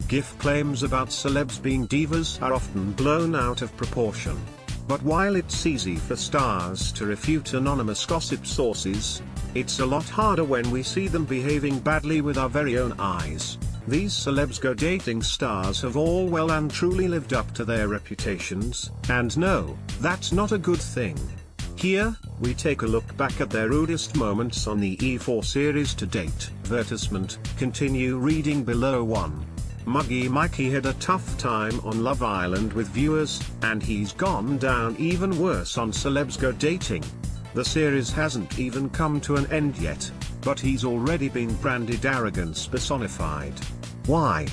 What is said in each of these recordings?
GIF claims about celebs being divas are often blown out of proportion. But while it's easy for stars to refute anonymous gossip sources, it's a lot harder when we see them behaving badly with our very own eyes. These Celebs Go Dating stars have all well and truly lived up to their reputations, and no, that's not a good thing. Here, we take a look back at their rudest moments on the E4 series to date. Advertisement, continue reading below. 1. Muggy Mikey had a tough time on Love Island with viewers, and he's gone down even worse on Celebs Go Dating. The series hasn't even come to an end yet, but he's already been branded arrogance personified. Why?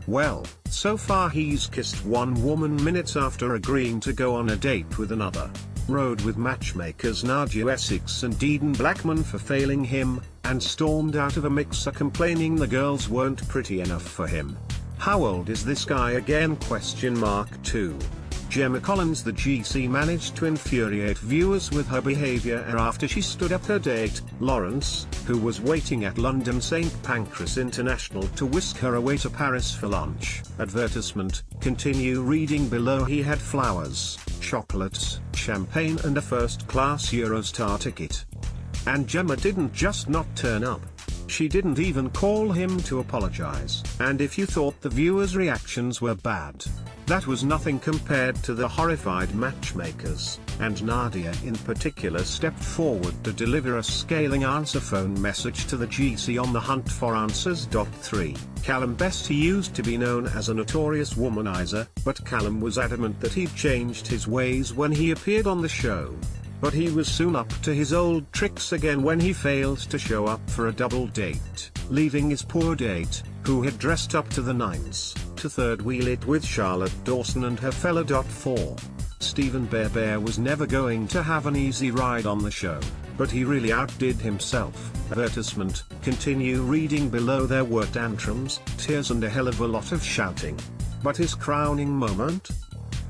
Well, so far he's kissed one woman minutes after agreeing to go on a date with another, rode with matchmakers Nadia Essex and Eden Blackman for failing him, and stormed out of a mixer complaining the girls weren't pretty enough for him. How old is this guy again? 2. Gemma Collins. The GC managed to infuriate viewers with her behavior after she stood up her date, Lawrence, who was waiting at London St Pancras International, to whisk her away to Paris for lunch. Advertisement, continue reading below. He had flowers, chocolates, champagne and a first-class Eurostar ticket. And Gemma didn't just not turn up. She didn't even call him to apologize. And if you thought the viewers' reactions were bad, that was nothing compared to the horrified matchmakers, and Nadia in particular stepped forward to deliver a scathing answer phone message to the GC on the hunt for answers. 3. Callum Best. He used to be known as a notorious womanizer, but Callum was adamant that he'd changed his ways when he appeared on the show. But he was soon up to his old tricks again when he failed to show up for a double date, leaving his poor date, who had dressed up to the nines, to third wheel it with Charlotte Dawson and her fella. 4. Stephen Bear was never going to have an easy ride on the show, but he really outdid himself. Advertisement, continue reading below. There were tantrums, tears and a hell of a lot of shouting. But his crowning moment?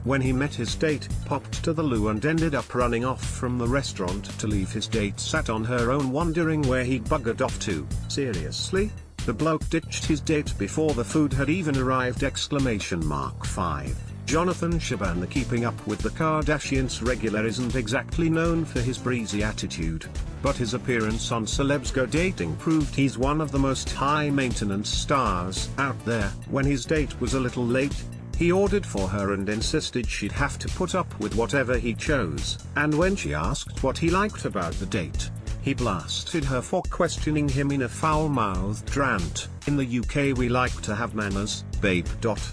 When he met his date, popped to the loo and ended up running off from the restaurant to leave his date sat on her own wondering where he'd buggered off to. Seriously? The bloke ditched his date before the food had even arrived! 5. Jonathan Cheban. The Keeping Up with the Kardashians regular isn't exactly known for his breezy attitude, but his appearance on Celebs Go Dating proved he's one of the most high-maintenance stars out there. When his date was a little late, he ordered for her and insisted she'd have to put up with whatever he chose, and when she asked what he liked about the date, he blasted her for questioning him in a foul-mouthed rant. In the UK we like to have manners, babe.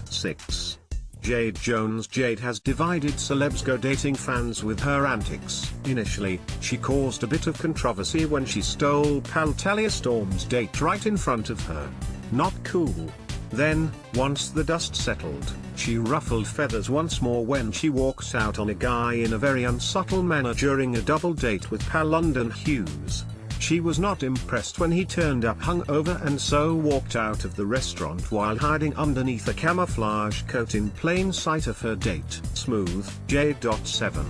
6. Jade Jones. Jade has divided Celebs Go Dating fans with her antics. Initially, she caused a bit of controversy when she stole pal Talia Storm's date right in front of her. Not cool. Then, once the dust settled, she ruffled feathers once more when she walked out on a guy in a very unsubtle manner during a double date with pal London Hughes. She was not impressed when he turned up hungover and so walked out of the restaurant while hiding underneath a camouflage coat in plain sight of her date. Smooth. Jade. 7.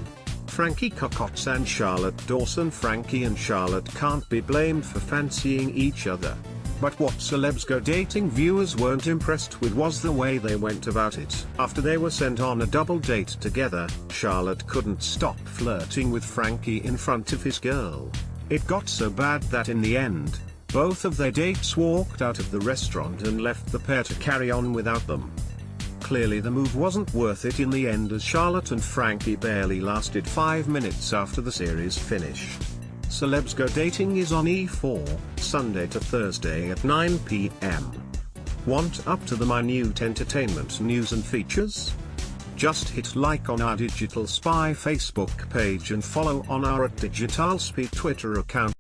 Frankie Cocozza and Charlotte Dawson. Frankie and Charlotte can't be blamed for fancying each other. But what Celebs Go Dating viewers weren't impressed with was the way they went about it. After they were sent on a double date together, Charlotte couldn't stop flirting with Frankie in front of his girl. It got so bad that in the end, both of their dates walked out of the restaurant and left the pair to carry on without them. Clearly the move wasn't worth it in the end, as Charlotte and Frankie barely lasted 5 minutes after the series finished. Celebs Go Dating is on E4, Sunday to Thursday at 9 p.m. Want up to the minute entertainment news and features? Just hit like on our Digital Spy Facebook page and follow on our @DigitalSpy Twitter account.